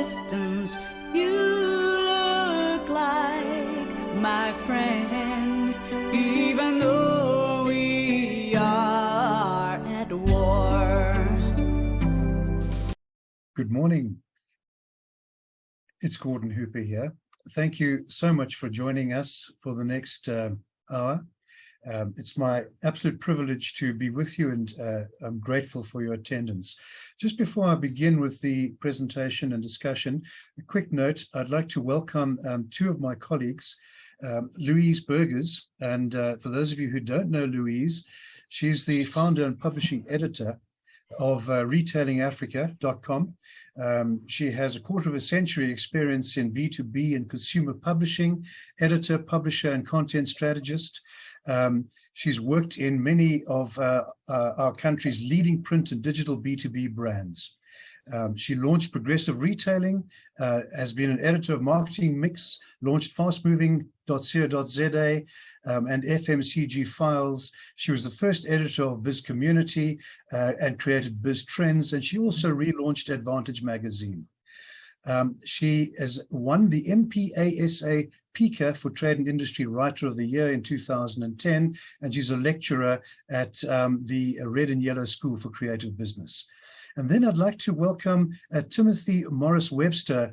distance, you look like my friend, even though we are at war. Good morning. It's Gordon Hooper here. Thank you so much for joining us for the next hour. It's my absolute privilege to be with you, and I'm grateful for your attendance. Just before I begin with the presentation and discussion, a quick note: I'd like to welcome two of my colleagues, Louise Burgers. And for those of you who don't know Louise, she's the founder and publishing editor of retailingafrica.com. She has a quarter of a century experience in B2B and consumer publishing, editor, publisher, and content strategist. She's worked in many of our country's leading print and digital B2B brands. She launched Progressive Retailing, has been an editor of Marketing Mix, launched fastmoving.co.za and FMCG Files. She was the first editor of Biz Community and created Biz Trends, and she also relaunched Vantage magazine. She has won the MPASA PICA for Trade and Industry Writer of the Year in 2010, and she's a lecturer at the Red and Yellow School for Creative Business. And then I'd like to welcome Timothy Morris Webster.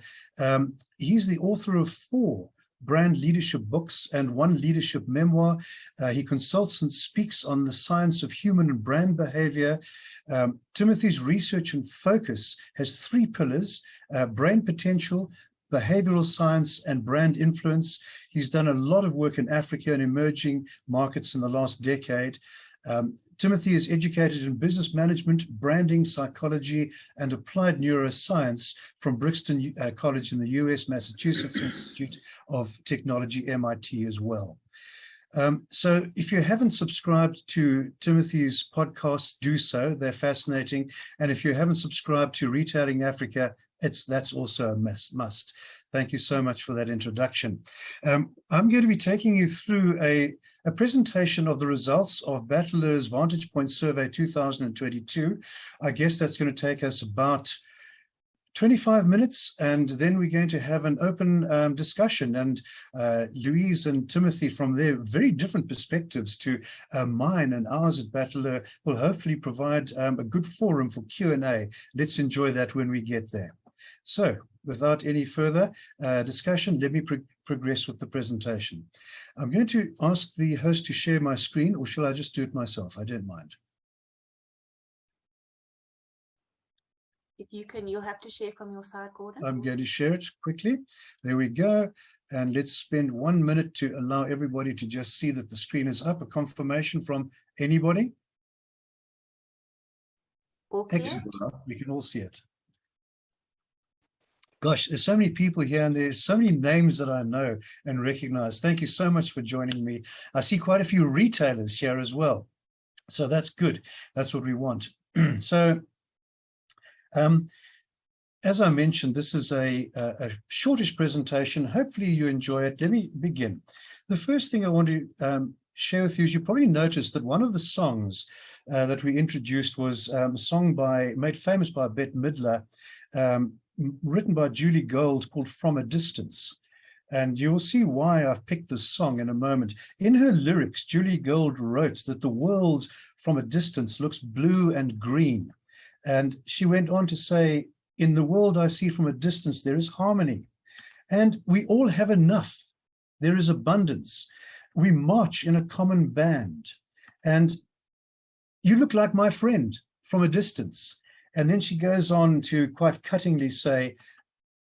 He's the author of 4 brand leadership books and 1 leadership memoir. He consults and speaks on the science of human and brand behavior. Timothy's research and focus has 3 pillars: brain potential, behavioral science, and brand influence. He's done a lot of work in Africa and emerging markets in the last decade. Timothy is educated in business management, branding, psychology, and applied neuroscience from Brixton College in the US, Massachusetts Institute of Technology, MIT as well. So if you haven't subscribed to Timothy's podcasts, do so. They're fascinating. And if you haven't subscribed to Retailing Africa, that's also a must. Thank you so much for that introduction. I'm going to be taking you through a presentation of the results of Bateleur's Vantage Point Survey 2022. I guess that's going to take us about 25 minutes, and then we're going to have an open discussion. And Louise and Timothy, from their very different perspectives to mine and ours at Bateleur, will hopefully provide a good forum for Q&A. Let's enjoy that when we get there. So, without any further discussion, let me progress with the presentation. I'm going to ask the host to share my screen, or shall I just do it myself? I don't mind. If you can, you'll have to share from your side, Gordon. I'm going to share it quickly. There we go. And let's spend 1 minute to allow everybody to just see that the screen is up. A confirmation from anybody? All clear? Excellent. We can all see it. Gosh, there's so many people here, and there's so many names that I know and recognize. Thank you so much for joining me. I see quite a few retailers here as well. So that's good. That's what we want. So, as I mentioned, this is a shortish presentation. Hopefully you enjoy it. Let me begin. The first thing I want to share with you is you probably noticed that one of the songs that we introduced was a song made famous by Bette Midler, written by Julie Gold, called From a Distance. And you'll see why I've picked this song in a moment. In her lyrics, Julie Gold wrote that the world from a distance looks blue and green. And she went on to say, in the world I see from a distance, there is harmony. And we all have enough. There is abundance. We march in a common band. And you look like my friend from a distance. And then she goes on to quite cuttingly say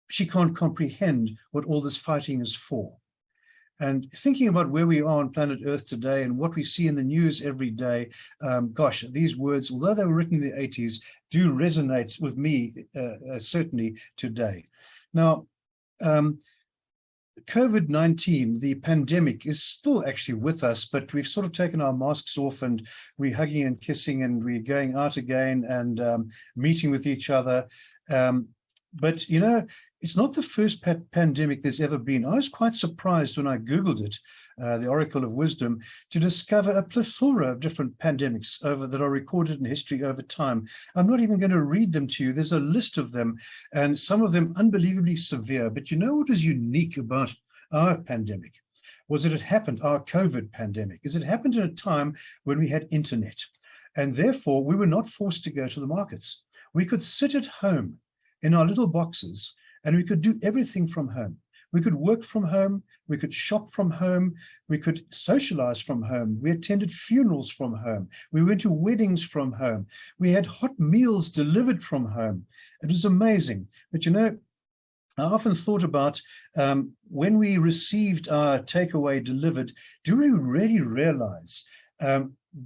she can't comprehend what all this fighting is for. And thinking about where we are on planet Earth today and what we see in the news every day, gosh, these words, although they were written in the 80s, do resonate with me certainly today. Now, COVID-19, the pandemic, is still actually with us, but we've sort of taken our masks off and we're hugging and kissing and we're going out again and meeting with each other. But, you know, it's not the first pandemic there's ever been. I was quite surprised when I Googled it, the Oracle of Wisdom, to discover a plethora of different pandemics that are recorded in history over time. I'm not even going to read them to you. There's a list of them, and some of them unbelievably severe. But you know what is unique about our pandemic? Was that it happened, our COVID pandemic, is it happened in a time when we had internet. And therefore, we were not forced to go to the markets. We could sit at home in our little boxes, and we could do everything from home. We could work from home, we could shop from home, we could socialize from home, we attended funerals from home, we went to weddings from home, we had hot meals delivered from home. It was amazing. But you know, I often thought about when we received our takeaway delivered, do we really realize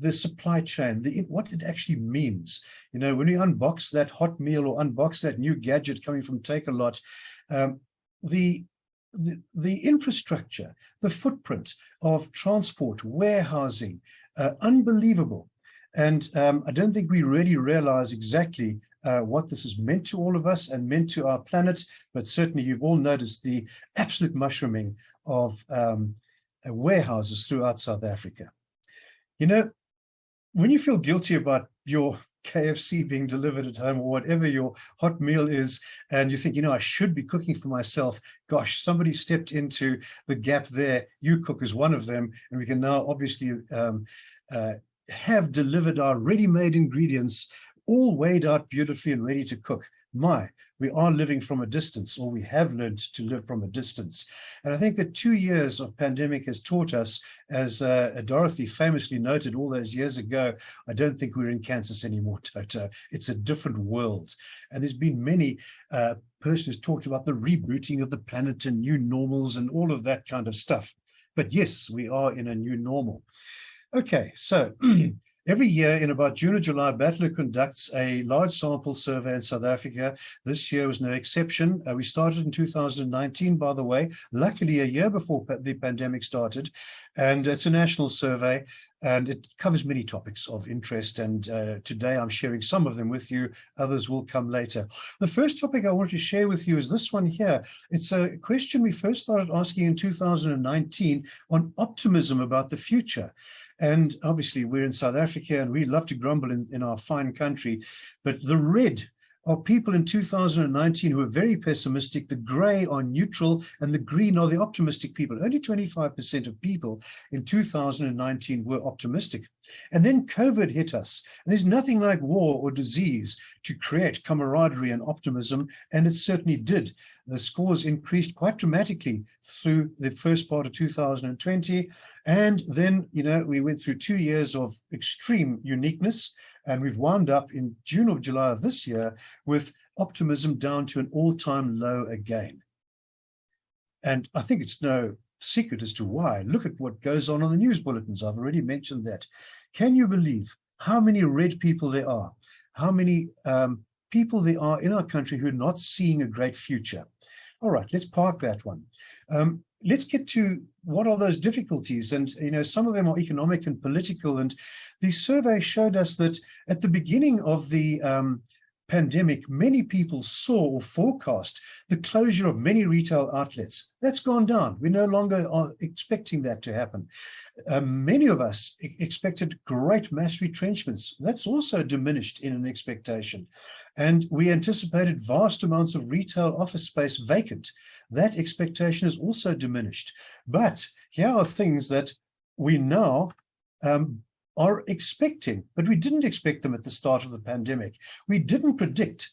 the supply chain, what it actually means? You know, when you unbox that hot meal or unbox that new gadget coming from Take-A-Lot, the infrastructure, the footprint of transport, warehousing, unbelievable. And I don't think we really realize exactly what this has meant to all of us and meant to our planet, but certainly you've all noticed the absolute mushrooming of warehouses throughout South Africa. You know, when you feel guilty about your KFC being delivered at home or whatever your hot meal is, and you think, you know, I should be cooking for myself. Gosh, somebody stepped into the gap there. You Cook is one of them, and we can now obviously have delivered our ready-made ingredients, all weighed out beautifully and ready to cook. We are living from a distance, or we have learned to live from a distance. And I think that 2 years of pandemic has taught us, as Dorothy famously noted all those years ago, I don't think we're in Kansas anymore, Toto. It's a different world. And there's been many persons who's talked about the rebooting of the planet and new normals and all of that kind of stuff. But yes, we are in a new normal. Okay, so every year in about June or July, Bateleur conducts a large sample survey in South Africa. This year was no exception. We started in 2019, by the way, luckily a year before the pandemic started. And it's a national survey, and it covers many topics of interest. And today I'm sharing some of them with you. Others will come later. The first topic I want to share with you is this one here. It's a question we first started asking in 2019 on optimism about the future. And obviously we're in South Africa and we love to grumble in our fine country, but the red are people in 2019 who are very pessimistic, the gray are neutral, and the green are the optimistic people. Only 25% of people in 2019 were optimistic. And then COVID hit us. And there's nothing like war or disease to create camaraderie and optimism, and it certainly did. The scores increased quite dramatically through the first part of 2020. And then, you know, we went through 2 years of extreme uniqueness, and we've wound up in June or July of this year with optimism down to an all-time low again. And I think it's no secret as to why. Look at what goes on the news bulletins. I've already mentioned that. Can you believe how many red people there are? How many people there are in our country who are not seeing a great future? All right, let's park that one. Let's get to what are those difficulties. And, you know, some of them are economic and political. And the survey showed us that at the beginning of the pandemic, many people saw or forecast the closure of many retail outlets. That's gone down. We no longer are expecting that to happen. Many of us expected great mass retrenchments. That's also diminished in an expectation. And we anticipated vast amounts of retail office space vacant. That expectation is also diminished. But here are things that we now are expecting, but we didn't expect them at the start of the pandemic. We didn't predict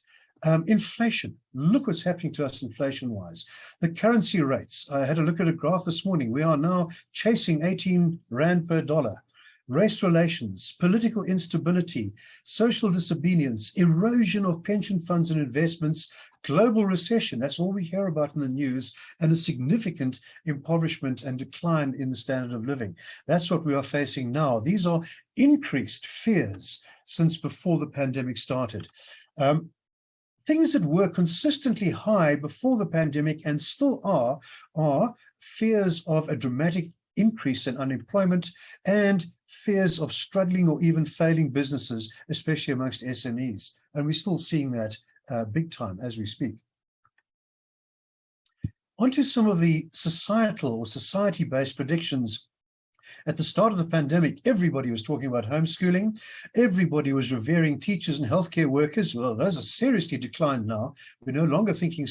inflation. Look what's happening to us inflation-wise. The currency rates, I had a look at a graph this morning. We are now chasing 18 Rand per dollar. Race relations, political instability, social disobedience, erosion of pension funds and investments, global recession, that's all we hear about in the news, and a significant impoverishment and decline in the standard of living. That's what we are facing now. These are increased fears since before the pandemic started. Things that were consistently high before the pandemic and still are fears of a dramatic increase in unemployment and fears of struggling or even failing businesses, especially amongst SMEs. And we're still seeing that big time as we speak. onto some of the societal or society-based predictions. At the start of the pandemic, everybody was talking about homeschooling. Everybody was revering teachers and healthcare workers. Well, those are seriously declined now. We're no longer thinking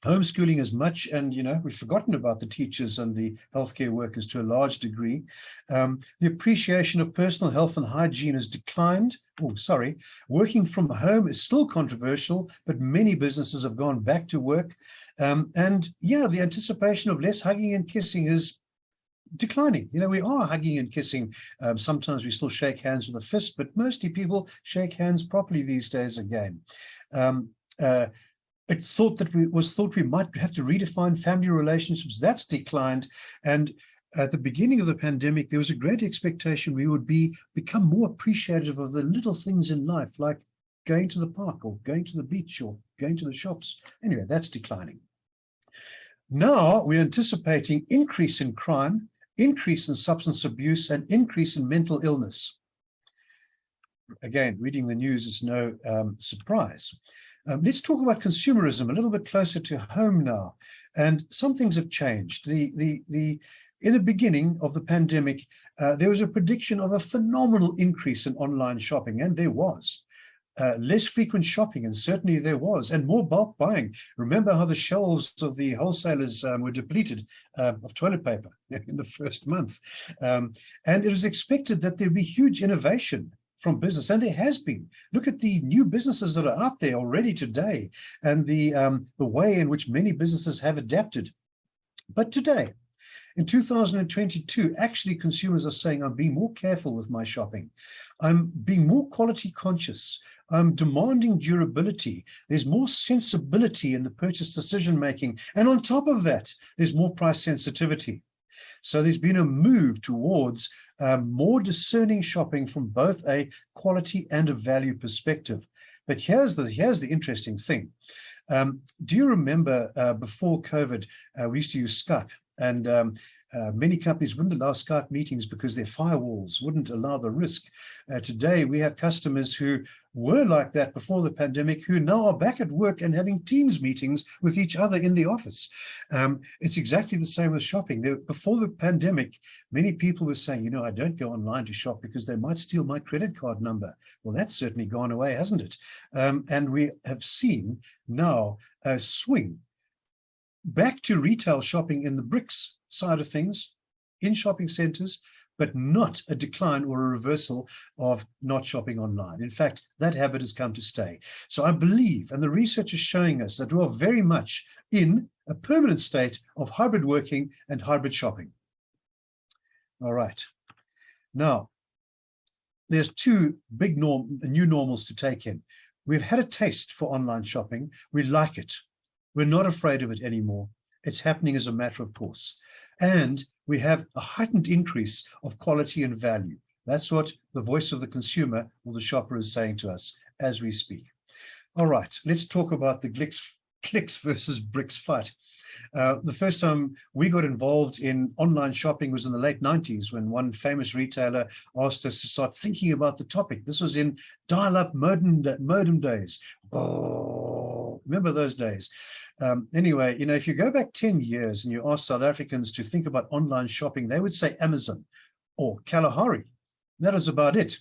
homeschooling as much, and we've forgotten about the teachers and the healthcare workers to a large degree. The appreciation of personal health and hygiene has declined. Oh, sorry. Working from home is still controversial, but many businesses have gone back to work. And yeah, the anticipation of less hugging and kissing is declining. We are hugging and kissing. Sometimes we still shake hands with a fist, but mostly people shake hands properly these days again. It was thought we might have to redefine family relationships. That's declined. And at the beginning of the pandemic, there was a great expectation we would become more appreciative of the little things in life, like going to the park or going to the beach or going to the shops. Anyway, that's declining. Now we're anticipating increase in crime, increase in substance abuse, and increase in mental illness. Again, reading the news is no surprise. Let's talk about consumerism a little bit closer to home now. And some things have changed. In the beginning of the pandemic, there was a prediction of a phenomenal increase in online shopping, and there was. Less frequent shopping, and certainly there was, and more bulk buying. Remember how the shelves of the wholesalers were depleted of toilet paper in the first month. And it was expected that there'd be huge innovation from business, and there has been. Look at the new businesses that are out there already today, and the way in which many businesses have adapted. But today, in 2022, actually consumers are saying, I'm being more careful with my shopping. I'm being more quality conscious. I'm demanding durability. There's more sensibility in the purchase decision making. And on top of that, there's more price sensitivity. So there's been a move towards more discerning shopping from both a quality and a value perspective. But here's the interesting thing. Do you remember before COVID, we used to use Skype, and many companies wouldn't allow Skype meetings because their firewalls wouldn't allow the risk. Today, we have customers who were like that before the pandemic, who now are back at work and having Teams meetings with each other in the office. It's exactly the same with shopping. Before the pandemic, many people were saying, I don't go online to shop because they might steal my credit card number. Well, that's certainly gone away, hasn't it? And we have seen now a swing back to retail shopping in the bricks side of things, in shopping centers, but not a decline or a reversal of not shopping online. In fact, that habit has come to stay. So I believe, and the research is showing us, that we are very much in a permanent state of hybrid working and hybrid shopping. All right. Now, there's two big new normals to take in. We've had a taste for online shopping. We like it. We're not afraid of it anymore. It's happening as a matter of course. And we have a heightened increase of quality and value. That's what the voice of the consumer or the shopper is saying to us as we speak. All right, let's talk about the clicks versus bricks fight. The first time we got involved in online shopping was in the late 90s, when one famous retailer asked us to start thinking about the topic. This was in dial-up modem days. Oh, remember those days? Anyway, if you go back 10 years and you ask South Africans to think about online shopping, they would say Amazon or Kalahari. That is about it.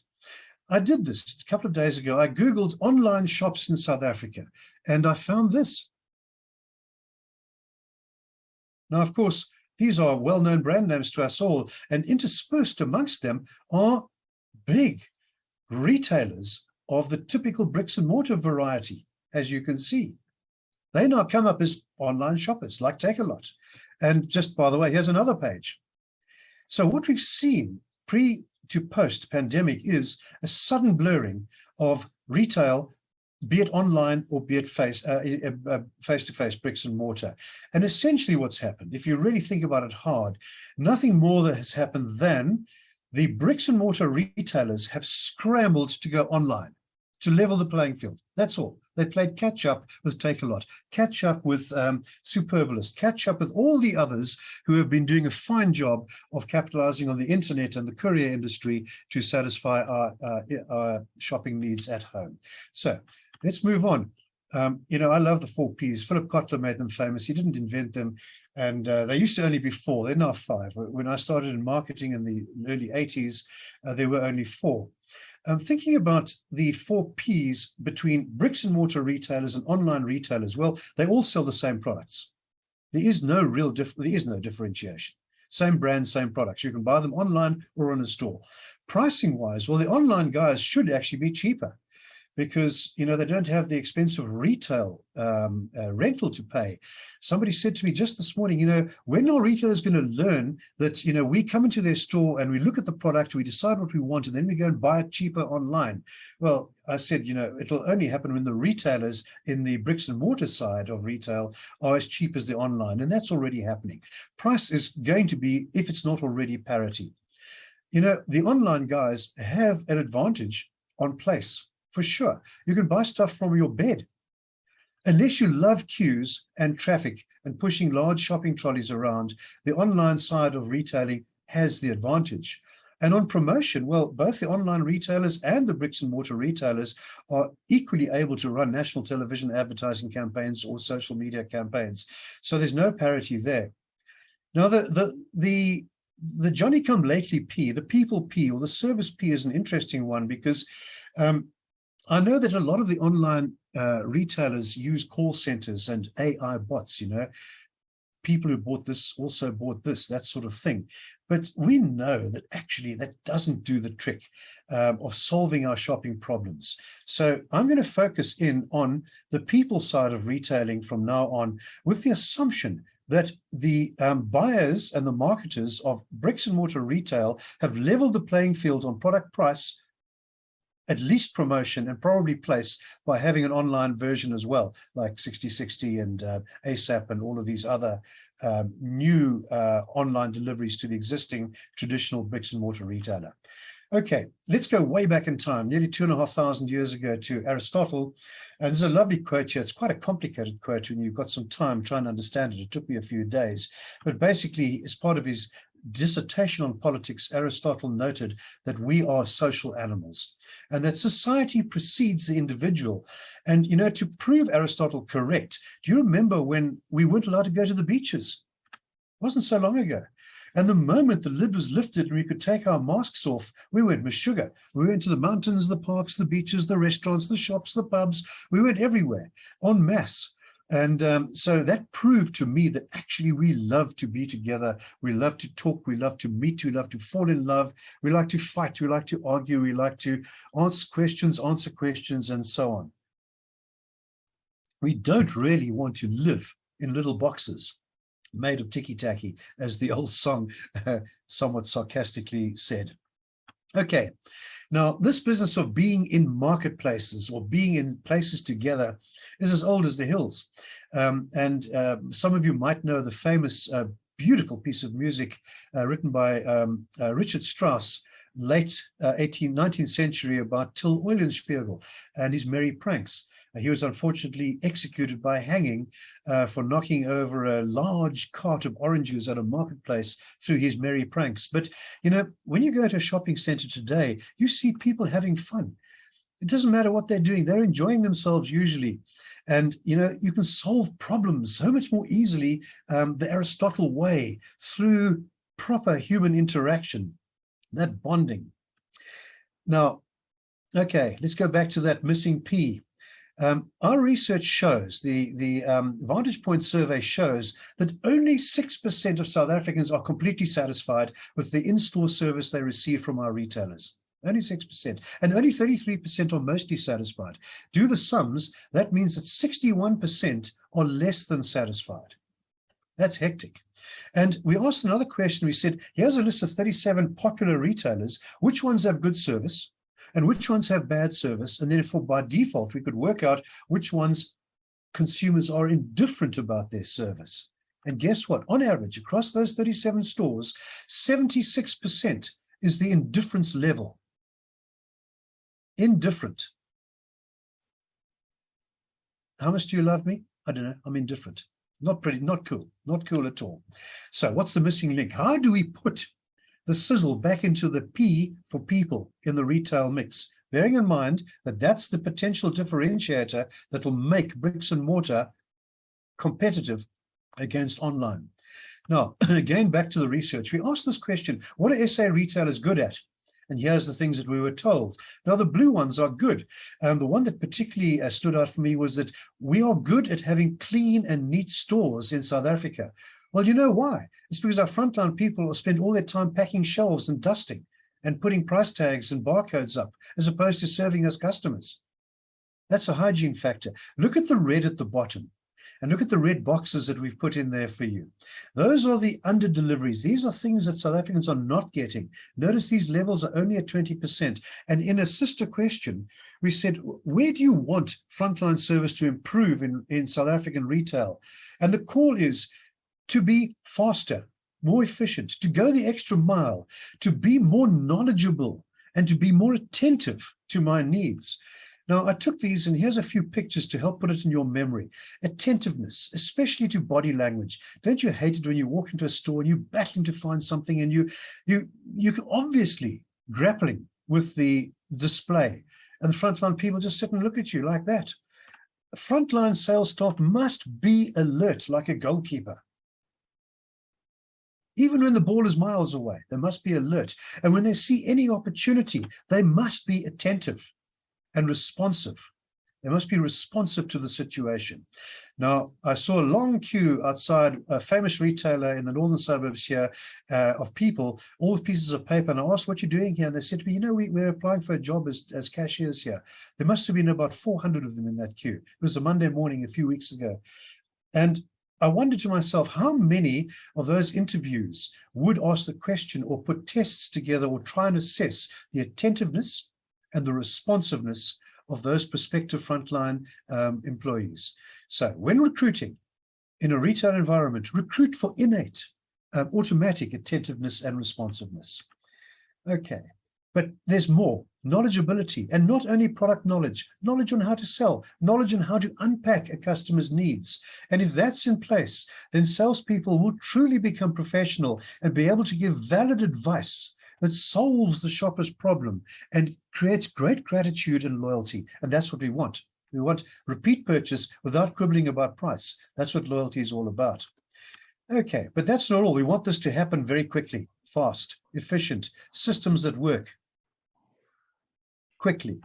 I did this a couple of days ago. I Googled online shops in South Africa, and I found this. Now, of course, these are well-known brand names to us all, and interspersed amongst them are big retailers of the typical bricks and mortar variety, as you can see. They now come up as online shoppers, like Takealot. And just by the way, here's another page. So what we've seen pre to post pandemic is a sudden blurring of retail, be it online or be it face-to-face bricks and mortar. And essentially what's happened, if you really think about it hard, nothing more that has happened than the bricks and mortar retailers have scrambled to go online to level the playing field. That's all. They played catch up with Takealot, catch up with Superbalist, catch up with all the others who have been doing a fine job of capitalizing on the internet and the courier industry to satisfy our shopping needs at home. So let's move on. I love the 4Ps. Philip Kotler made them famous. He didn't invent them. And they used to only be 4. They're now 5. When I started in marketing in the early 80s, there were only 4. Thinking about the 4Ps between bricks and mortar retailers and online retailers, well, they all sell the same products. There is no differentiation. Same brand, same products. You can buy them online or in a store. Pricing wise, well, the online guys should actually be cheaper, because they don't have the expensive retail rental to pay. Somebody said to me just this morning, when are retailers going to learn that we come into their store and we look at the product, we decide what we want, and then we go and buy it cheaper online? Well, I said, it'll only happen when the retailers in the bricks and mortar side of retail are as cheap as the online, and that's already happening. Price is going to be, if it's not already, parity. The online guys have an advantage on place. For sure. You can buy stuff from your bed. Unless you love queues and traffic and pushing large shopping trolleys around, the online side of retailing has the advantage. And on promotion, well, both the online retailers and the bricks and mortar retailers are equally able to run national television advertising campaigns or social media campaigns. So there's no parity there. Now, the Johnny Come Lately P, the people P, or the service P, is an interesting one, because I know that a lot of the online retailers use call centers and AI bots, people who bought this also bought this, that sort of thing. But we know that actually that doesn't do the trick of solving our shopping problems. So I'm going to focus in on the people side of retailing from now on, with the assumption that the buyers and the marketers of bricks and mortar retail have leveled the playing field on product price, at least promotion, and probably place, by having an online version as well, like 60/60 and ASAP and all of these other new online deliveries to the existing traditional bricks and mortar retailer. Okay, let's go way back in time, nearly 2,500 years ago, to Aristotle. And there's a lovely quote here. It's quite a complicated quote when you've got some time trying to understand it. It took me a few days. But basically, as part of his dissertation on politics, Aristotle noted that we are social animals and that society precedes the individual. And, to prove Aristotle correct, do you remember when we weren't allowed to go to the beaches? It wasn't so long ago. And the moment the lid was lifted and we could take our masks off, we went meshuggah. We went to the mountains, the parks, the beaches, the restaurants, the shops, the pubs. We went everywhere en masse. And so that proved to me that actually we love to be together. We love to talk. We love to meet. We love to fall in love. We like to fight. We like to argue. We like to answer questions, and so on. We don't really want to live in little boxes made of ticky-tacky, as the old song somewhat sarcastically said. Okay, now this business of being in marketplaces or being in places together is as old as the hills. And some of you might know the famous, beautiful piece of music written by Richard Strauss, late 19th century, about Till Eulenspiegel and his merry pranks. He was unfortunately executed by hanging for knocking over a large cart of oranges at a marketplace through his merry pranks. But, when you go to a shopping center today, you see people having fun. It doesn't matter what they're doing. They're enjoying themselves usually. And, you can solve problems so much more easily the Aristotle way, through proper human interaction, that bonding. Now, okay, let's go back to that missing P. Our research shows, the Vantage Point survey shows, that only 6% of South Africans are completely satisfied with the in-store service they receive from our retailers. Only 6%. And only 33% are mostly satisfied. Do the sums, that means that 61% are less than satisfied. That's hectic. And we asked another question. We said, here's a list of 37 popular retailers. Which ones have good service? And which ones have bad service? And then by default, we could work out which ones consumers are indifferent about their service. And guess what? On average, across those 37 stores, 76% is the indifference level. Indifferent. How much do you love me? I don't know. I'm indifferent. Not pretty, not cool at all. So what's the missing link? How do we put the sizzle back into the P for people in the retail mix? bearing in mind that that's the potential differentiator that will make bricks and mortar competitive against online. Now, again, back to the research, we asked this question, what are SA retailers good at? And here's the things that we were told. Now, the blue ones are good. The one that particularly stood out for me was that we are good at having clean and neat stores in South Africa. Well, you know why? It's because our frontline people spend all their time packing shelves and dusting and putting price tags and barcodes up, as opposed to serving us customers. That's a hygiene factor. Look at the red at the bottom. And look at the red boxes that we've put in there for you. Those are the under deliveries. These are things that South Africans are not getting. Notice these levels are only at 20%. And in a sister question, we said, where do you want frontline service to improve in South African retail? And the call is to be faster, more efficient, to go the extra mile, to be more knowledgeable, and to be more attentive to my needs. Now, I took these, and here's a few pictures to help put it in your memory. Attentiveness, especially to body language. Don't you hate it when you walk into a store and you're battling to find something and you're obviously grappling with the display, and the frontline people just sit and look at you like that? Frontline sales staff must be alert like a goalkeeper. Even when the ball is miles away, they must be alert. And when they see any opportunity, they must be attentive and responsive. They must be responsive to the situation. Now, I saw a long queue outside a famous retailer in the northern suburbs here of people, all with pieces of paper, and I asked, what you're doing here? And they said to me, you know, we're applying for a job as cashiers here. There must have been about 400 of them in that queue. It was a Monday morning a few weeks ago. And I wondered to myself, how many of those interviews would ask the question or put tests together or try and assess the attentiveness and the responsiveness of those prospective frontline employees. So when recruiting in a retail environment, recruit for innate, automatic attentiveness and responsiveness. Okay, but there's more. Knowledgeability, and not only product knowledge, knowledge on how to sell, knowledge on how to unpack a customer's needs. And if that's in place, then salespeople will truly become professional and be able to give valid advice that solves the shopper's problem and creates great gratitude and loyalty. And that's what we want. We want repeat purchase without quibbling about price. That's what loyalty is all about. Okay, but that's not all. We want this to happen very quickly, fast, efficient, systems that work quickly.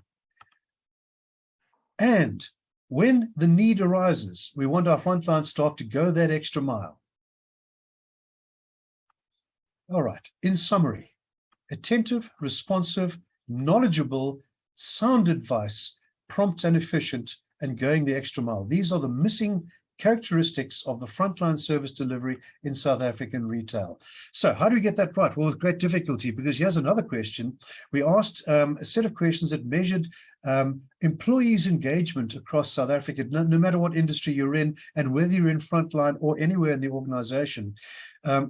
And when the need arises, we want our frontline staff to go that extra mile. All right, in summary, attentive, responsive, knowledgeable, sound advice, prompt and efficient, and going the extra mile. These are the missing characteristics of the frontline service delivery in South African retail. So how do we get that right? Well, with great difficulty, because here's another question. We asked a set of questions that measured employees' engagement across South Africa, no matter what industry you're in and whether you're in frontline or anywhere in the organization.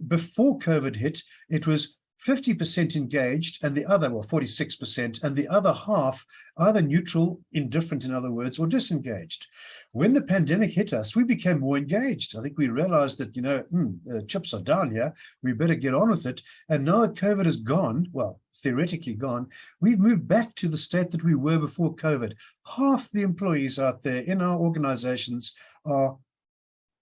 Before COVID hit, it was 50% engaged, and the other, well, 46%, and the other half either neutral, indifferent, in other words, or disengaged. When the pandemic hit us, we became more engaged. I think we realized that, you know, chips are down here, we better get on with it. And now that COVID is gone, well, theoretically gone, we've moved back to the state that we were before COVID. Half the employees out there in our organizations are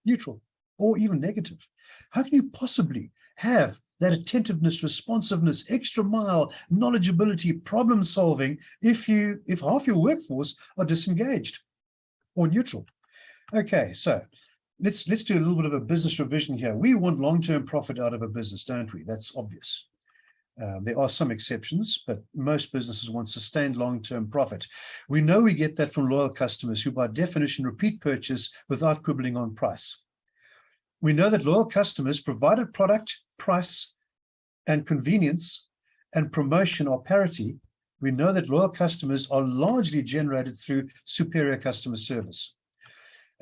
neutral or even negative. How can you possibly have that attentiveness, responsiveness, extra mile, knowledgeability, problem solving if half your workforce are disengaged or neutral? Okay, so let's do a little bit of a business revision here. We want long-term profit out of a business, don't we? That's obvious. There are some exceptions, but most businesses want sustained long-term profit. We know we get that from loyal customers who by definition repeat purchase without quibbling on price. We know that loyal customers, provided product, price, and convenience and promotion are parity, we know that loyal customers are largely generated through superior customer service.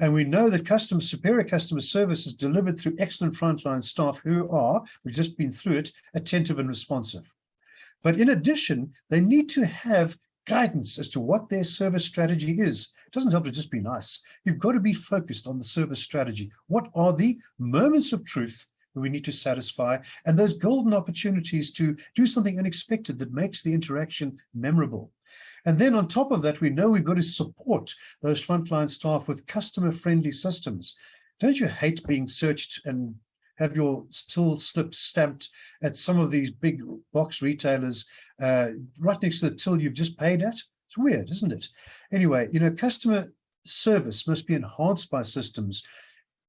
And we know that superior customer service is delivered through excellent frontline staff who are, we've just been through it, attentive and responsive. But in addition, they need to have guidance as to what their service strategy is. It doesn't help to just be nice. You've got to be focused on the service strategy. What are the moments of truth that we need to satisfy, and those golden opportunities to do something unexpected that makes the interaction memorable? And then on top of that, we know we've got to support those frontline staff with customer-friendly systems. Don't you hate being searched and have your till slip stamped at some of these big box retailers right next to the till you've just paid at? It's weird, isn't it? Anyway, customer service must be enhanced by systems,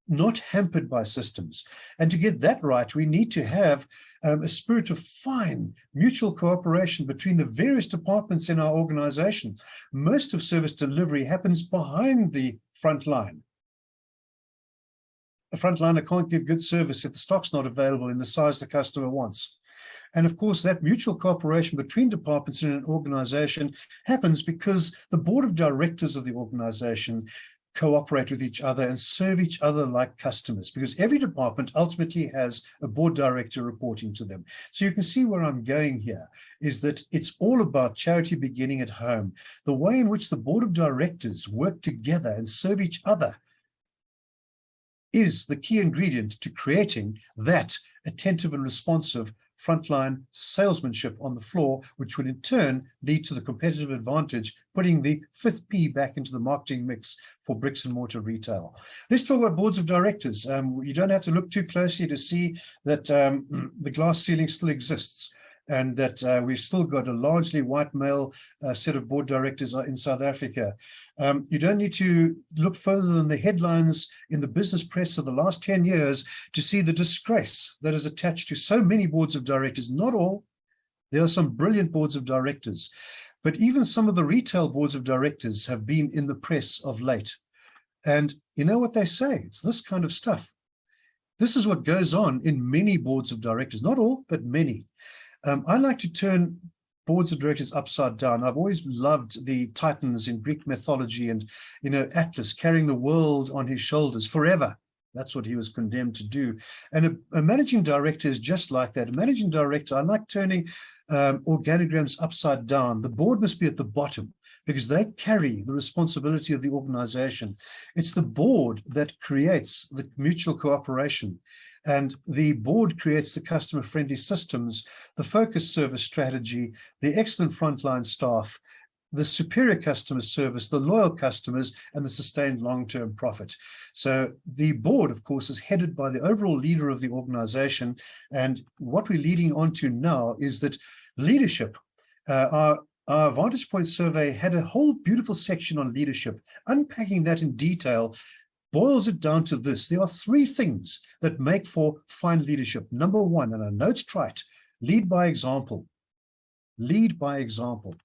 not hampered by systems. And to get that right, we need to have a spirit of fine mutual cooperation between the various departments in our organization. Most of service delivery happens behind the front line. A frontliner can't give good service if the stock's not available in the size the customer wants. And of course, that mutual cooperation between departments in an organization happens because the board of directors of the organization cooperate with each other and serve each other like customers, because every department ultimately has a board director reporting to them. So you can see where I'm going here is that it's all about charity beginning at home. The way in which the board of directors work together and serve each other is the key ingredient to creating that attentive and responsive frontline salesmanship on the floor, which will in turn lead to the competitive advantage, putting the fifth P back into the marketing mix for bricks and mortar retail. Let's talk about boards of directors. You don't have to look too closely to see that the glass ceiling still exists, and that we've still got a largely white male set of board directors in South Africa. You don't need to look further than the headlines in the business press of the last 10 years to see the disgrace that is attached to so many boards of directors. Not all. There are some brilliant boards of directors, but even some of the retail boards of directors have been in the press of late. And you know what they say? It's this kind of stuff. This is what goes on in many boards of directors, not all, but many. I like to turn boards of directors upside down. I've always loved the Titans in Greek mythology and, Atlas carrying the world on his shoulders forever. That's what he was condemned to do. And a managing director is just like that. A managing director, I like turning organograms upside down. The board must be at the bottom because they carry the responsibility of the organization. It's the board that creates the mutual cooperation. And the board creates the customer-friendly systems, the focused service strategy, the excellent frontline staff, the superior customer service, the loyal customers, and the sustained long-term profit. So the board, of course, is headed by the overall leader of the organization. And what we're leading on to now is that leadership, our Vantage Point survey had a whole beautiful section on leadership, unpacking that in detail. Boils it down to this. There are three things that make for fine leadership. Number one, and I know it's trite, lead by example. Lead by example.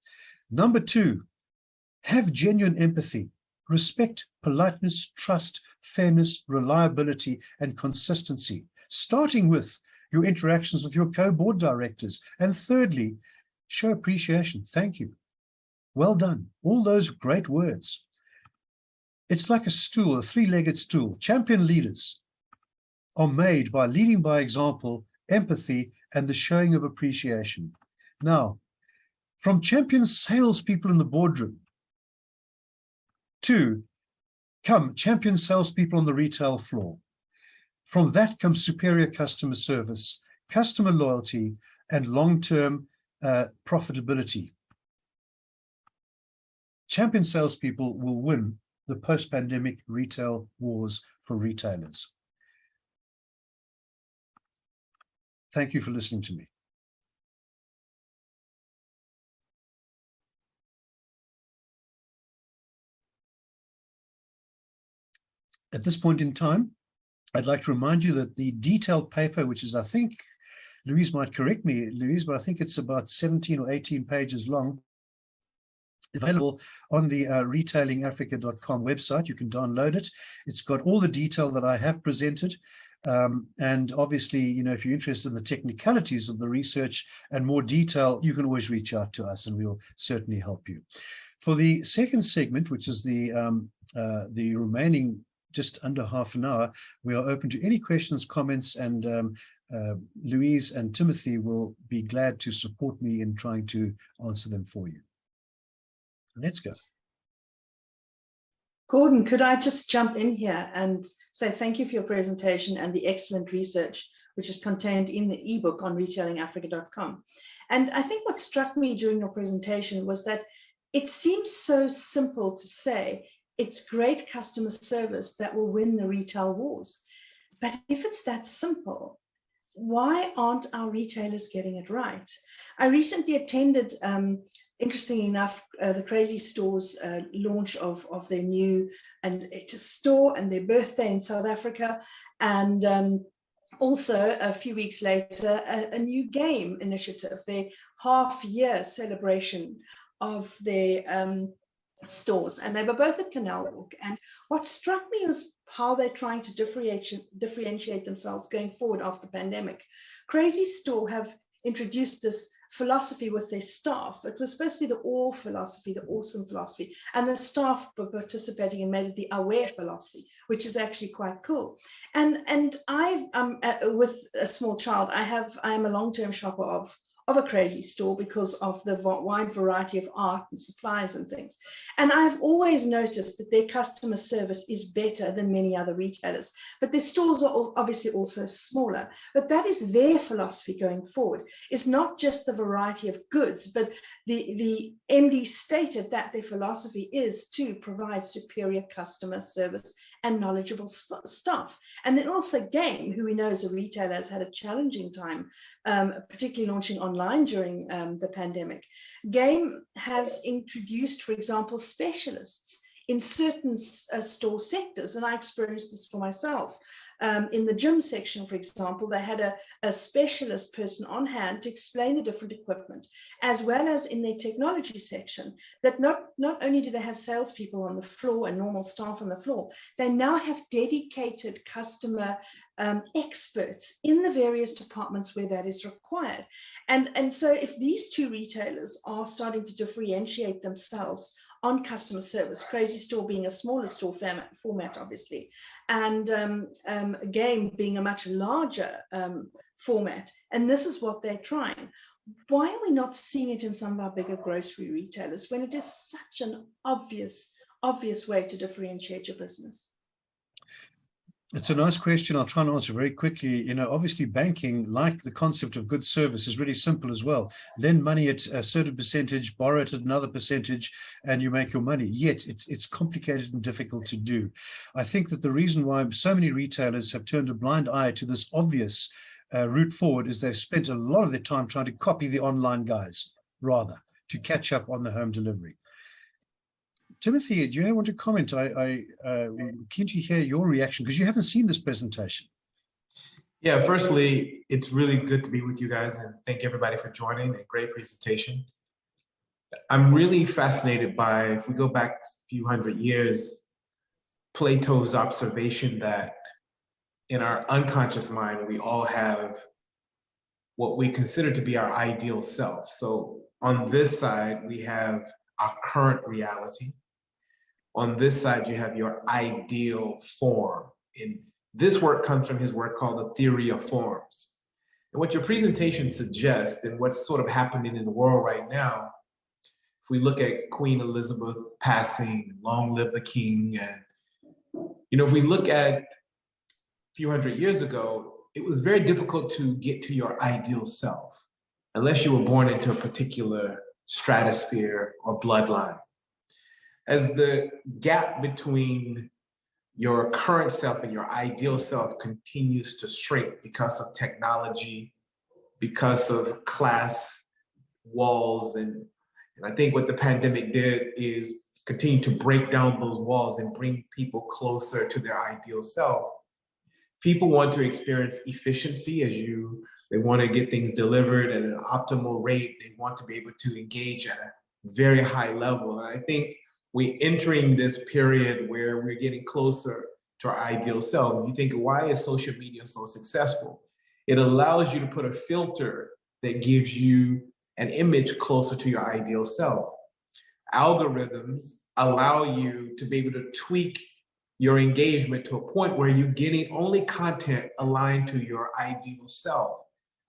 Number two, have genuine empathy, respect, politeness, trust, fairness, reliability, and consistency, starting with your interactions with your co-board directors. And thirdly, show appreciation. Thank you. Well done. All those great words. It's like a stool, a three-legged stool. Champion leaders are made by leading by example, empathy, and the showing of appreciation. Now, from champion salespeople in the boardroom to come champion salespeople on the retail floor. From that comes superior customer service, customer loyalty, and long-term profitability. Champion salespeople will win the post-pandemic retail wars for retailers. Thank you for listening to me. At this point in time, I'd like to remind you that the detailed paper, which is, I think, Louise might correct me, Louise, but I think it's about 17 or 18 pages long, available on the retailingafrica.com website. You can download it. It's got all the detail that I have presented. And obviously, if you're interested in the technicalities of the research and more detail, you can always reach out to us and we'll certainly help you. For the second segment, which is the remaining just under half an hour, we are open to any questions, comments, and Louise and Timothy will be glad to support me in trying to answer them for you. Let's go. Gordon, could I just jump in here and say thank you for your presentation and the excellent research which is contained in the ebook on retailingafrica.com. And I think what struck me during your presentation was that it seems so simple to say it's great customer service that will win the retail wars. But if it's that simple, why aren't our retailers getting it right? I recently attended, interestingly enough, the Crazy Store's launch of their new, and it's a store and their birthday in South Africa. And also a few weeks later, a new game initiative, their half-year celebration of their stores, and they were both at Canal Walk. And what struck me was how they're trying to differentiate themselves going forward after the pandemic. Crazy Store have introduced this philosophy with their staff. It was supposed to be the all philosophy, the awesome philosophy, and the staff were participating and made it the aware philosophy, which is actually quite cool. And I, with a small child, I am a long-term shopper of a Crazy Store because of the wide variety of art and supplies and things. And I've always noticed that their customer service is better than many other retailers, but their stores are obviously also smaller. But that is their philosophy going forward. It's not just the variety of goods, but the MD stated that their philosophy is to provide superior customer service and knowledgeable staff. And then also Game, who we know as a retailer has had a challenging time, particularly launching online during the pandemic. Game has introduced, for example, specialists in certain store sectors, and I experienced this for myself. In the gym section, for example, they had a specialist person on hand to explain the different equipment, as well as in their technology section, that not only do they have salespeople on the floor and normal staff on the floor, they now have dedicated customer experts in the various departments where that is required. And so if these two retailers are starting to differentiate themselves on customer service, Crazy Store being a smaller store format, obviously, and Game being a much larger format, and this is what they're trying. Why are we not seeing it in some of our bigger grocery retailers when it is such an obvious way to differentiate your business? It's a nice question. I'll try and answer very quickly. You know, obviously banking, like the concept of good service, is really simple as well. Lend money at a certain percentage, borrow it at another percentage, and you make your money. Yet it's complicated and difficult to do. I think that the reason why so many retailers have turned a blind eye to this obvious route forward is they've spent a lot of their time trying to copy the online guys, rather, to catch up on the home delivery. Timothy, do you want to comment? I'm keen to hear your reaction because you haven't seen this presentation. Yeah, firstly, it's really good to be with you guys, and thank everybody for joining. A great presentation. I'm really fascinated by, if we go back a few hundred years, Plato's observation that in our unconscious mind, we all have what we consider to be our ideal self. So on this side, we have our current reality. On this side, you have your ideal form. And this work comes from his work called The Theory of Forms. And what your presentation suggests, and what's sort of happening in the world right now, if we look at Queen Elizabeth passing, long live the king, and if we look at a few hundred years ago, it was very difficult to get to your ideal self, unless you were born into a particular stratosphere or bloodline. As the gap between your current self and your ideal self continues to shrink because of technology, because of class walls, and I think what the pandemic did is continue to break down those walls and bring people closer to their ideal self. People want to experience efficiency they want to get things delivered at an optimal rate. They want to be able to engage at a very high level. And I think we're entering this period where we're getting closer to our ideal self. You think, why is social media so successful? It allows you to put a filter that gives you an image closer to your ideal self. Algorithms allow you to be able to tweak your engagement to a point where you're getting only content aligned to your ideal self.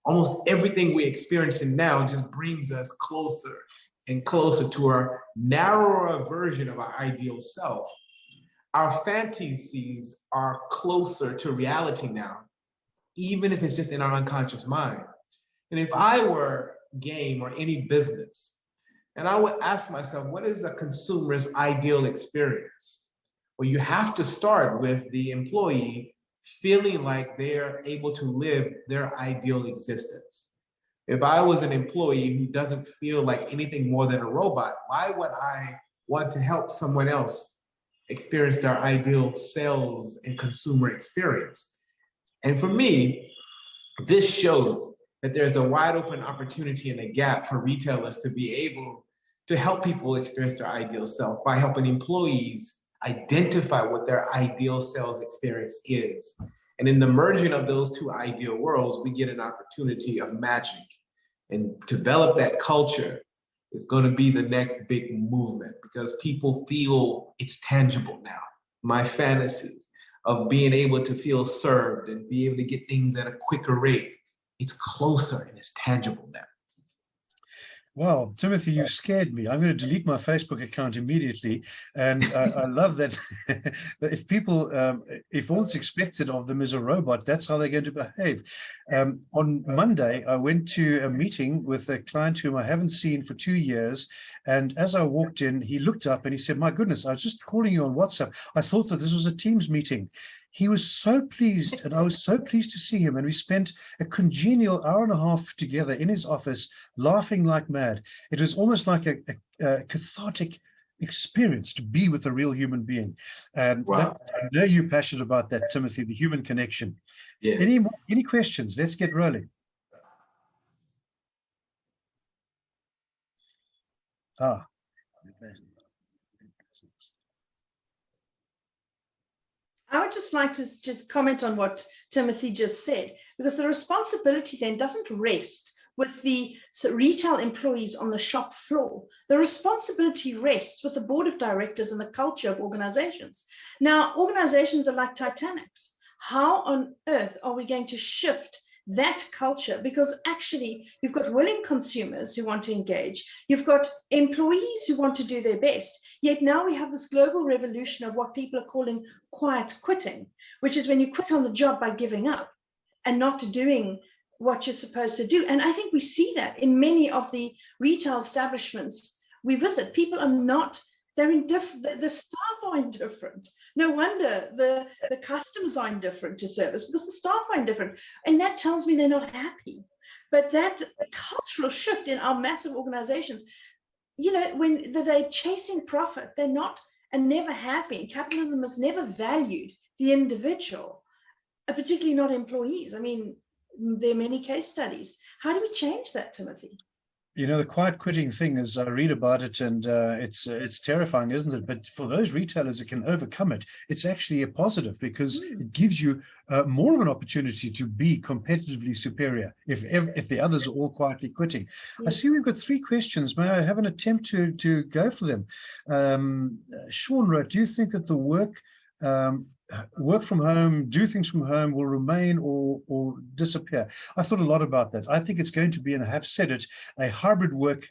Almost everything we're experiencing now just brings us closer and closer to our narrower version of our ideal self. Our fantasies are closer to reality now, even if it's just in our unconscious mind. And if I were Game or any business, And I would ask myself, what is a consumer's ideal experience? Well, you have to start with the employee feeling like they're able to live their ideal existence. If I was an employee who doesn't feel like anything more than a robot, why would I want to help someone else experience their ideal sales and consumer experience? And for me, this shows that there's a wide open opportunity and a gap for retailers to be able to help people experience their ideal self by helping employees identify what their ideal sales experience is. And in the merging of those two ideal worlds, we get an opportunity of magic. And develop that culture is going to be the next big movement, because people feel it's tangible now. My fantasies of being able to feel served and be able to get things at a quicker rate, it's closer and it's tangible now. Wow, Timothy, you scared me. I'm going to delete my Facebook account immediately. And I love that if people, if all it's expected of them is a robot, that's how they're going to behave. On Monday, I went to a meeting with a client whom I haven't seen for 2 years. And as I walked in, he looked up and he said, "My goodness, I was just calling you on WhatsApp. I thought that this was a Teams meeting." He was so pleased, and I was so pleased to see him. And we spent a congenial hour and a half together in his office, laughing like mad. It was almost like a cathartic experience to be with a real human being. And Wow. I know you're passionate about that, Timothy, the human connection. Yes. Any questions? Let's get rolling. I would just like to just comment on what Timothy just said, because the responsibility then doesn't rest with the retail employees on the shop floor. The responsibility rests with the board of directors and the culture of organizations. Now, organizations are like Titanics. How on earth are we going to shift that culture? Because actually, you've got willing consumers who want to engage. You've got employees who want to do their best. Yet now we have this global revolution of what people are calling quiet quitting, which is when you quit on the job by giving up and not doing what you're supposed to do. And I think we see that in many of the retail establishments we visit. People are not, they're indifferent. The staff are indifferent. No wonder the customers are indifferent to service, because the staff are indifferent. And that tells me they're not happy. But that cultural shift in our massive organizations, you know, when they're chasing profit, they're not and never have been. Capitalism has never valued the individual, particularly not employees. I mean, there are many case studies. How do we change that, Timothy? You know, the quiet quitting thing, as I read about it, and it's terrifying, isn't it? But for those retailers that can overcome it, it's actually a positive, because it gives you more of an opportunity to be competitively superior if the others are all quietly quitting. Yes. I see we've got 3 questions. May I have an attempt to go for them? Sean wrote, do you think that the work from home, do things from home will remain or disappear? I thought a lot about that. I think it's going to be, and I have said it, a hybrid work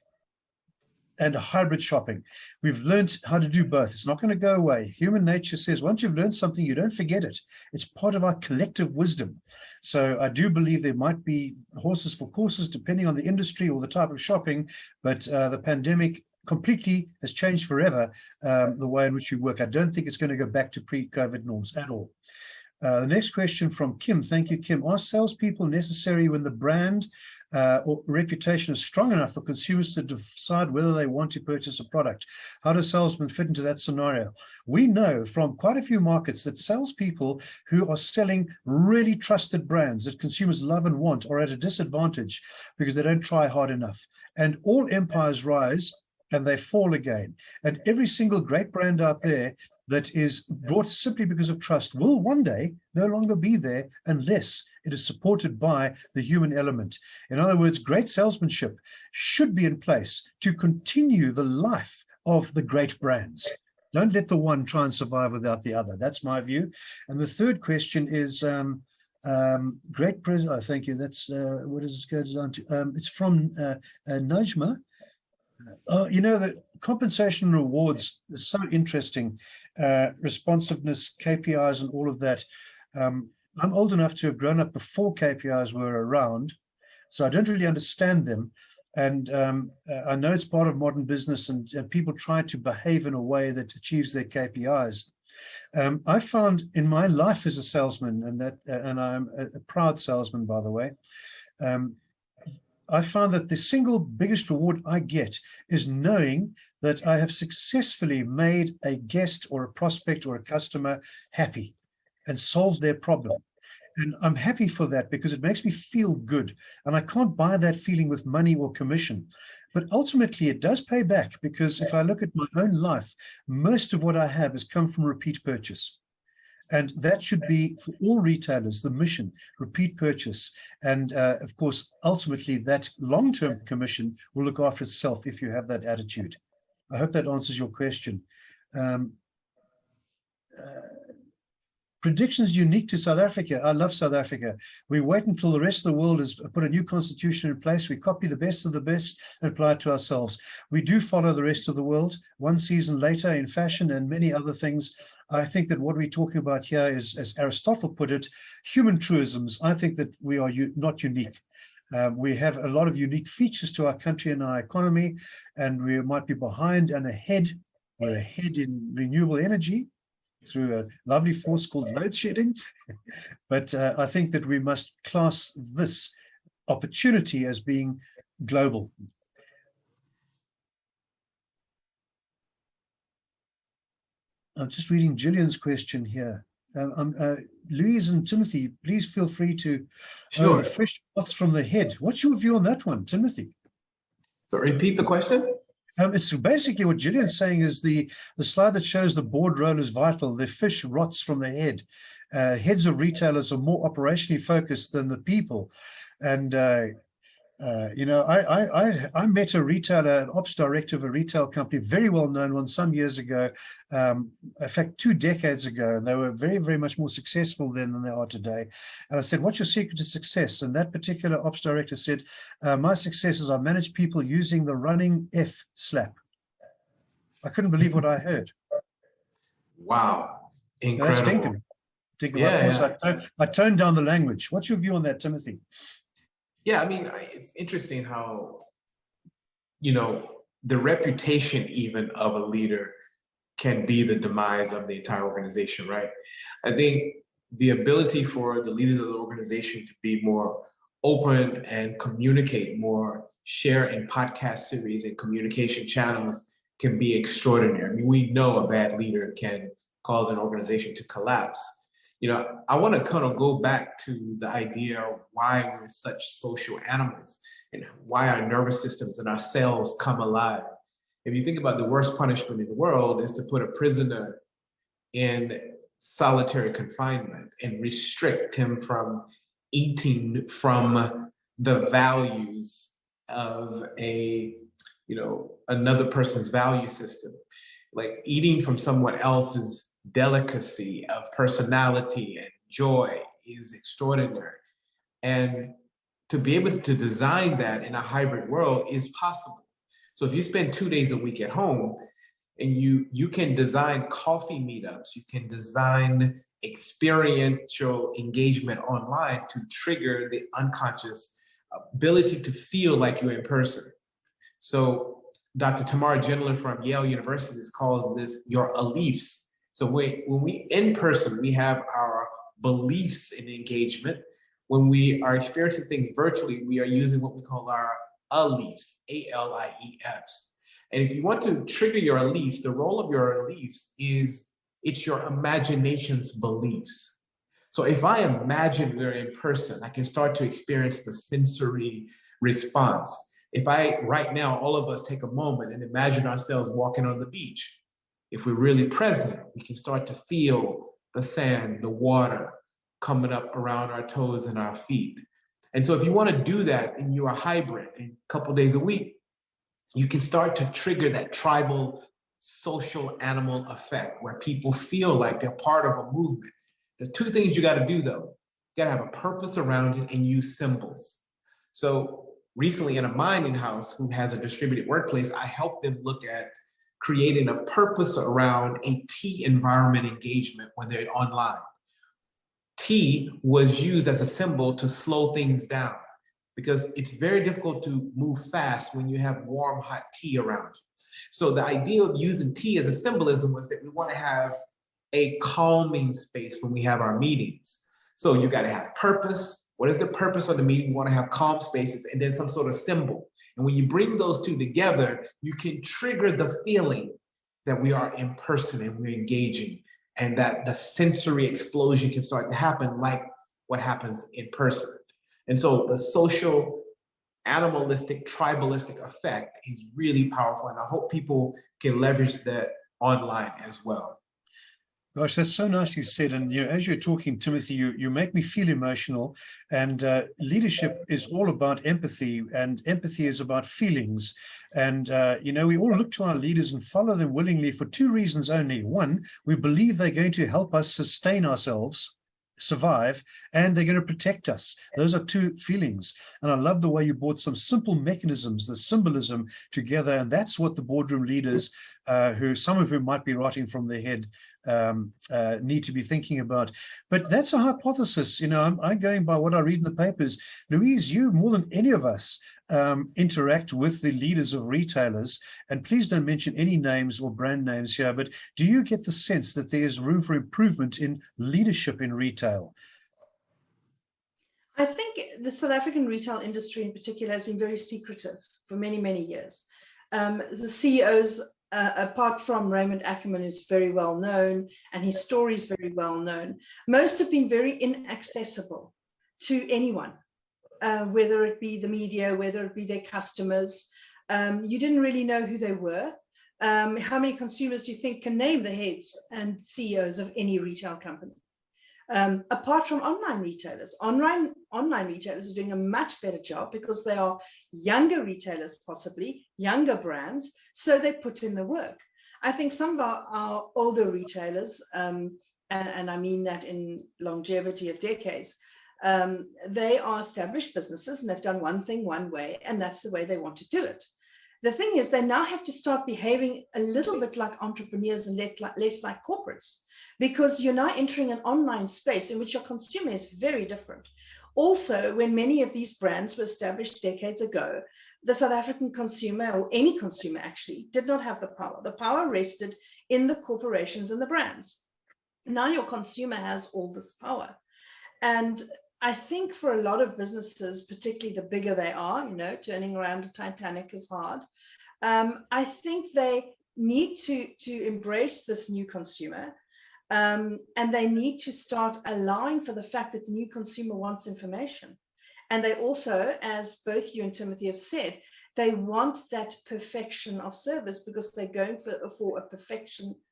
and a hybrid shopping. We've learned how to do both. It's not going to go away. Human nature says once you've learned something, you don't forget it. It's part of our collective wisdom. So I do believe there might be horses for courses depending on the industry or the type of shopping, but the pandemic completely has changed forever the way in which we work. I don't think it's going to go back to pre-COVID norms at all. The next question from Kim. Thank you, Kim. Are salespeople necessary when the brand or reputation is strong enough for consumers to decide whether they want to purchase a product? How do salesmen fit into that scenario? We know from quite a few markets that salespeople who are selling really trusted brands that consumers love and want are at a disadvantage because they don't try hard enough. And all empires rise and they fall again. And every single great brand out there that is brought simply because of trust will one day no longer be there unless it is supported by the human element. In other words, great salesmanship should be in place to continue the life of the great brands. Don't let the one try and survive without the other. That's my view. And the third question is, great president. Oh, thank you. That's what does it go down to? It's from Najma. You know, the compensation rewards is so interesting, responsiveness, KPIs, and all of that. I'm old enough to have grown up before KPIs were around, so I don't really understand them. And I know it's part of modern business, and people try to behave in a way that achieves their KPIs. I found in my life as a salesman, and I'm a proud salesman, by the way, I found that the single biggest reward I get is knowing that I have successfully made a guest or a prospect or a customer happy and solved their problem. And I'm happy for that because it makes me feel good. And I can't buy that feeling with money or commission. But ultimately, it does pay back, because if I look at my own life, most of what I have has come from repeat purchase. And that should be, for all retailers, the mission: repeat purchase. And of course, ultimately, that long-term commission will look after itself if you have that attitude. I hope that answers your question. Predictions unique to South Africa. I love South Africa. We wait until the rest of the world has put a new constitution in place. We copy the best of the best and apply it to ourselves. We do follow the rest of the world one season later in fashion and many other things. I think that what we're talking about here is, as Aristotle put it, human truisms. I think that we are not unique. We have a lot of unique features to our country and our economy, and we might be behind and ahead. We're ahead in renewable energy through a lovely force called load shedding. But I think that we must class this opportunity as being global. I'm just reading Gillian's question here. Louise and Timothy, please feel free to fish what's from the head. What's your view on that one, Timothy? So repeat the question. It's basically what Gillian's saying is the slide that shows the board role is vital. The fish rots from the head. Heads of retailers are more operationally focused than the people. And, you know, I met a retailer, an ops director of a retail company, very well known one some years ago, in fact, 2 decades ago, and they were very, very much more successful then than they are today. And I said, what's your secret to success? And that particular ops director said, my success is I manage people using the running F slap. I couldn't believe what I heard. Wow, incredible. That's stinking. Yeah, of course, I toned down the language. What's your view on that, Timothy? Yeah, I mean, it's interesting how, you know, the reputation even of a leader can be the demise of the entire organization, right? I think the ability for the leaders of the organization to be more open and communicate more, share in podcast series and communication channels can be extraordinary. I mean, we know a bad leader can cause an organization to collapse. You know, I want to kind of go back to the idea of why we're such social animals and why our nervous systems and our cells come alive. If you think about the worst punishment in the world is to put a prisoner in solitary confinement and restrict him from eating from the values of another person's value system. Like eating from someone else's delicacy of personality and joy is extraordinary. And to be able to design that in a hybrid world is possible. So if you spend 2 days a week at home and you can design coffee meetups, you can design experiential engagement online to trigger the unconscious ability to feel like you're in person. So Dr. Tamara Gendler from Yale University calls this your beliefs. So when we in person, we have our beliefs in engagement. When we are experiencing things virtually, we are using what we call our aliefs, A-L-I-E-Fs. And if you want to trigger your aliefs, the role of your aliefs is it's your imagination's beliefs. So if I imagine we're in person, I can start to experience the sensory response. If right now, all of us take a moment and imagine ourselves walking on the beach, if we're really present, we can start to feel the sand, the water coming up around our toes and our feet. And so if you want to do that and you are hybrid a couple days a week, you can start to trigger that tribal social animal effect where people feel like they're part of a movement. The 2 things you got to do though, you got to have a purpose around it and use symbols. So recently in a mining house who has a distributed workplace, I helped them look at creating a purpose around a tea environment engagement when they're online. Tea was used as a symbol to slow things down. because it's very difficult to move fast when you have warm, hot tea around you. So the idea of using tea as a symbolism was that we want to have a calming space when we have our meetings. So you got to have purpose. What is the purpose of the meeting? We want to have calm spaces and then some sort of symbol. And when you bring those two together, you can trigger the feeling that we are in person and we're engaging, and that the sensory explosion can start to happen like what happens in person. And so the social, animalistic, tribalistic effect is really powerful. And I hope people can leverage that online as well. Gosh, that's so nicely said. And as you're talking, Timothy, you make me feel emotional. And leadership is all about empathy, and empathy is about feelings. And we all look to our leaders and follow them willingly for two reasons only. One, we believe they're going to help us sustain ourselves, survive, and they're going to protect us. Those are two feelings. And I love the way you brought some simple mechanisms, the symbolism together. And that's what the boardroom leaders, who some of whom might be writing from their head, need to be thinking about. But that's a hypothesis. I'm going by what I read in the papers. Louise, you more than any of us interact with the leaders of retailers, and please don't mention any names or brand names here, but do you get the sense that there's room for improvement in leadership in retail? I think the South African retail industry in particular has been very secretive for many, many years. The CEOs, apart from Raymond Ackerman, who's very well known, and his story is very well known, most have been very inaccessible to anyone. Whether it be the media, whether it be their customers. You didn't really know who they were. How many consumers do you think can name the heads and CEOs of any retail company? Apart from online retailers. Online retailers are doing a much better job because they are younger retailers, possibly, younger brands, so they put in the work. I think some of our older retailers, and I mean that in longevity of decades, they are established businesses and they've done one thing one way, and that's the way they want to do it. The thing is, they now have to start behaving a little bit like entrepreneurs and less like corporates, because you're now entering an online space in which your consumer is very different. Also, when many of these brands were established decades ago, the South African consumer, or any consumer actually, did not have the power. The power rested in the corporations and the brands. Now your consumer has all this power. And I think for a lot of businesses, particularly the bigger they are, turning around a Titanic is hard. I think they need to embrace this new consumer, and they need to start allowing for the fact that the new consumer wants information. And they also, as both you and Timothy have said, they want that perfection of service because they're going for a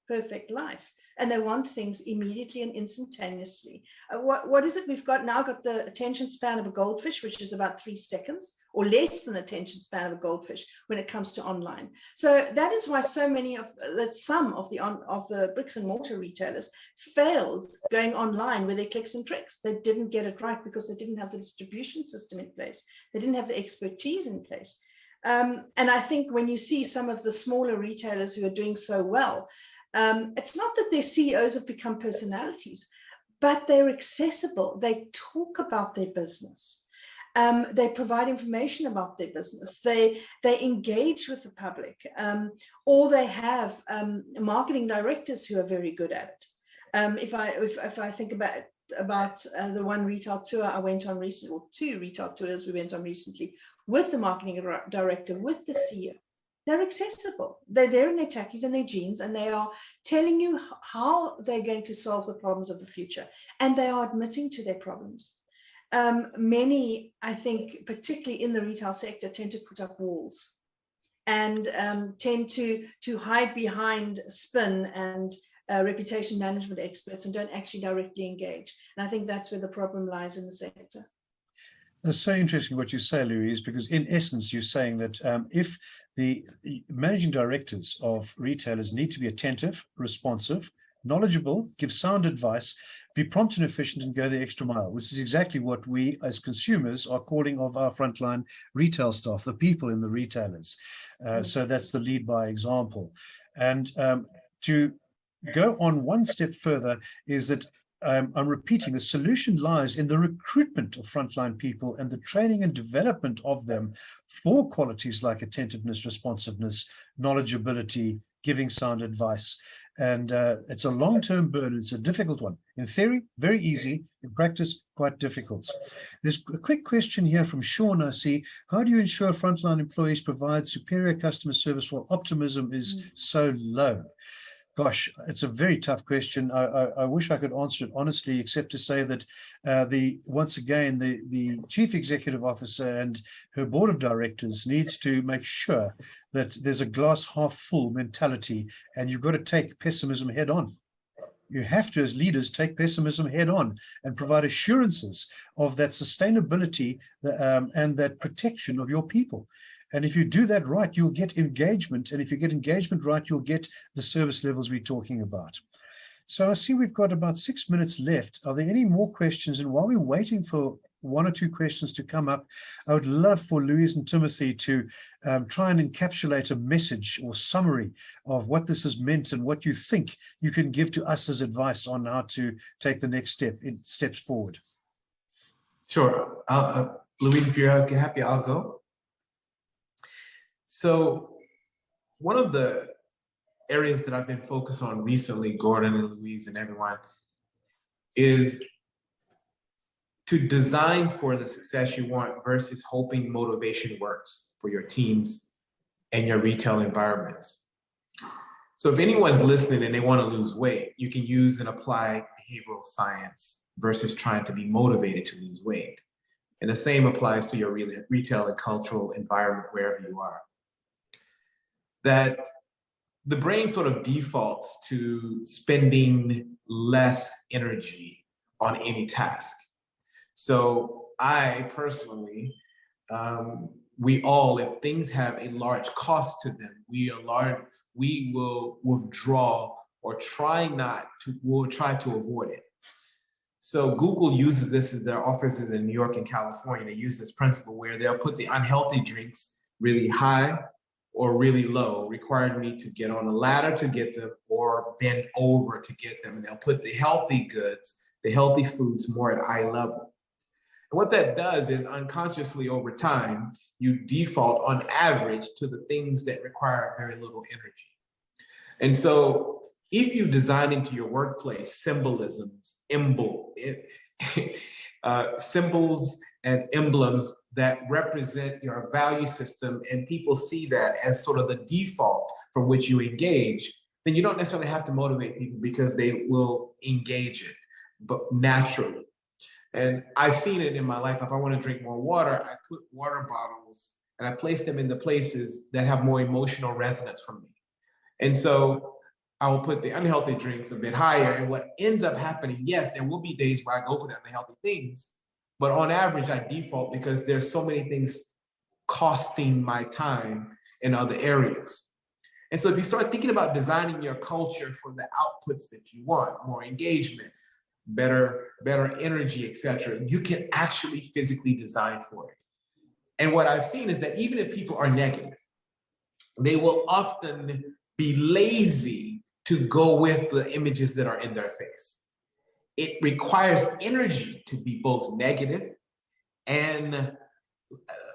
perfect life. And they want things immediately and instantaneously. What is it? We've now got the attention span of a goldfish, which is about 3 seconds, or less than the attention span of a goldfish when it comes to online. So that is why some of the bricks and mortar retailers failed going online with their clicks and tricks. They didn't get it right because they didn't have the distribution system in place. They didn't have the expertise in place. And I think when you see some of the smaller retailers who are doing so well, it's not that their CEOs have become personalities, but they're accessible. They talk about their business. They provide information about their business. They engage with the public, or they have marketing directors who are very good at it. If I think about the one retail tour I went on recently, or 2 retail tours we went on recently, with the marketing director, with the CEO. They're accessible. They're there in their tackies and their jeans, and they are telling you how they're going to solve the problems of the future. And they are admitting to their problems. Many, I think, particularly in the retail sector, tend to put up walls and tend to hide behind spin and reputation management experts and don't actually directly engage. And I think that's where the problem lies in the sector. That's so interesting what you say, Louise, because in essence, you're saying that if the managing directors of retailers need to be attentive, responsive, knowledgeable, give sound advice, be prompt and efficient, and go the extra mile, which is exactly what we as consumers are calling of our frontline retail staff, the people in the retailers. So that's the lead by example. And to go on one step further is that I'm repeating, the solution lies in the recruitment of frontline people and the training and development of them for qualities like attentiveness, responsiveness, knowledgeability, giving sound advice. And it's a long-term burden. It's a difficult one. In theory, very easy. In practice, quite difficult. There's a quick question here from Sean, I see. How do you ensure frontline employees provide superior customer service while optimism is so low? Gosh, it's a very tough question. I wish I could answer it honestly, except to say that once again, the chief executive officer and her board of directors needs to make sure that there's a glass half full mentality, and you've got to take pessimism head on. You have to, as leaders, take pessimism head on and provide assurances of that sustainability and that protection of your people. And if you do that right, you'll get engagement. And if you get engagement right, you'll get the service levels we're talking about. So I see we've got about 6 minutes left. Are there any more questions? And while we're waiting for 1 or 2 questions to come up, I would love for Louise and Timothy to try and encapsulate a message or summary of what this has meant and what you think you can give to us as advice on how to take the next steps forward. Sure. Louise, if you're happy, I'll go. So one of the areas that I've been focused on recently, Gordon and Louise and everyone, is to design for the success you want versus hoping motivation works for your teams and your retail environments. So if anyone's listening and they want to lose weight, you can use and apply behavioral science versus trying to be motivated to lose weight. And the same applies to your retail and cultural environment, wherever you are. That the brain sort of defaults to spending less energy on any task. So I personally, we all, if things have a large cost to them, we will withdraw or we'll try to avoid it. So Google uses this in their offices in New York and California. They use this principle where they'll put the unhealthy drinks really high or really low, requiring me to get on a ladder to get them or bend over to get them. And they'll put the healthy goods, the healthy foods more at eye level. And what that does is unconsciously over time, you default on average to the things that require very little energy. And so if you design into your workplace symbols and emblems that represent your value system, and people see that as sort of the default from which you engage, then you don't necessarily have to motivate people because they will engage it, but naturally. And I've seen it in my life. If I want to drink more water, I put water bottles and I place them in the places that have more emotional resonance for me. And so I will put the unhealthy drinks a bit higher. And what ends up happening, yes, there will be days where I go for the unhealthy things, but on average, I default because there's so many things costing my time in other areas. And so if you start thinking about designing your culture for the outputs that you want, more engagement, better energy, etc., you can actually physically design for it. And what I've seen is that even if people are negative, they will often be lazy to go with the images that are in their face. It requires energy to be both negative and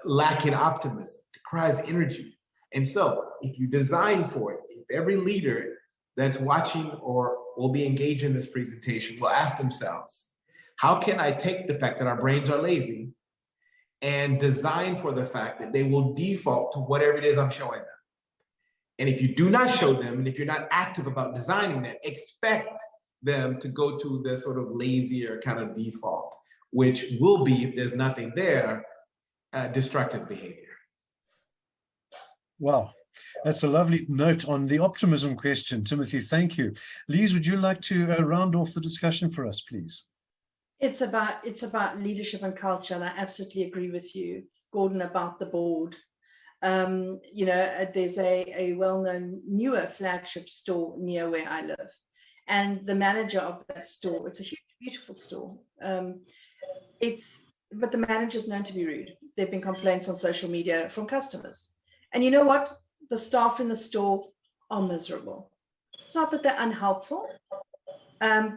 lacking optimism. It requires energy. And so if you design for it, if every leader that's watching or will be engaged in this presentation will ask themselves, how can I take the fact that our brains are lazy and design for the fact that they will default to whatever it is I'm showing them? And if you do not show them, and if you're not active about designing that, expect them to go to the sort of lazier kind of default, which will be, if there's nothing there, destructive behavior. Wow, that's a lovely note on the optimism question. Timothy, thank you. Lise, would you like to round off the discussion for us, please? It's about leadership and culture, and I absolutely agree with you, Gordon, about the board. There's a well-known newer flagship store near where I live, and the manager of that store, it's a huge, beautiful store. But the manager's known to be rude. There've been complaints on social media from customers. And you know what? The staff in the store are miserable. It's not that they're unhelpful.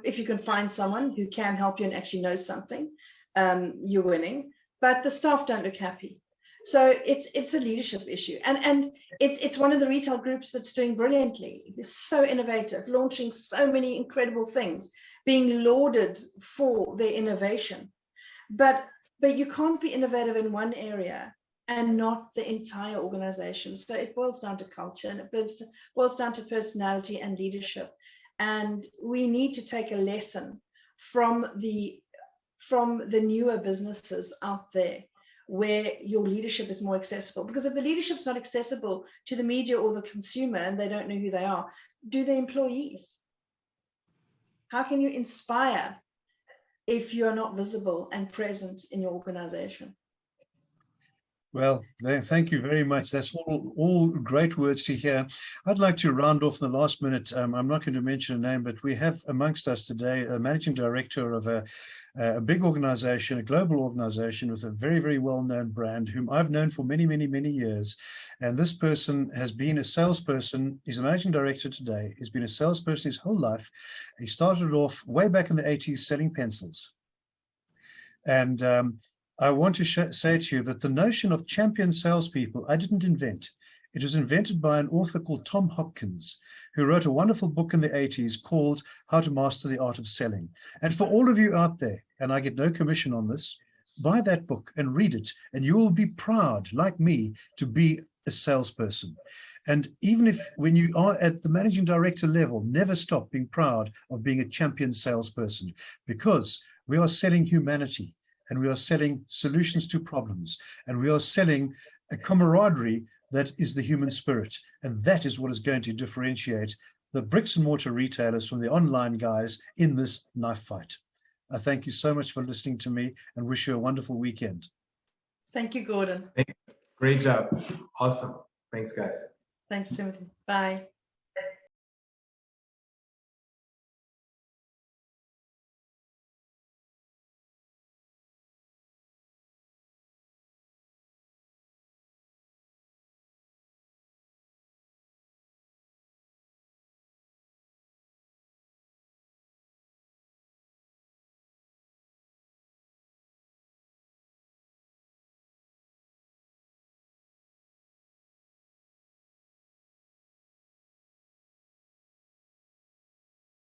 If you can find someone who can help you and actually knows something, you're winning. But the staff don't look happy. So it's a leadership issue. And it's one of the retail groups that's doing brilliantly. It's so innovative, launching so many incredible things, being lauded for their innovation. But you can't be innovative in one area and not the entire organization. So it boils down to culture, and it boils down to personality and leadership. And we need to take a lesson from the newer businesses out there where your leadership is more accessible. Because if the leadership's not accessible to the media or the consumer and they don't know who they are, do the employees? How can you inspire if you are not visible and present in your organization? Well, thank you very much. That's all great words to hear. I'd like to round off in the last minute. I'm not going to mention a name, but we have amongst us today a managing director of a big organization, a global organization with a very, very well-known brand, whom I've known for many, many, many years. And this person has been a salesperson. He's a managing director today. He's been a salesperson his whole life. He started off way back in the 80s selling pencils. And I want to say to you that the notion of champion salespeople, I didn't invent. It was invented by an author called Tom Hopkins, who wrote a wonderful book in the 80s called How to Master the Art of Selling. And for all of you out there, and I get no commission on this, buy that book and read it, and you will be proud, like me, to be a salesperson. And even if when you are at the managing director level, never stop being proud of being a champion salesperson, because we are selling humanity. And we are selling solutions to problems, and we are selling a camaraderie that is the human spirit. And that is what is going to differentiate the bricks and mortar retailers from the online guys in this knife fight. I thank you so much for listening to me and wish you a wonderful weekend. Thank you, Gordon. Great job. Awesome. Thanks, guys. Thanks, Timothy. Bye.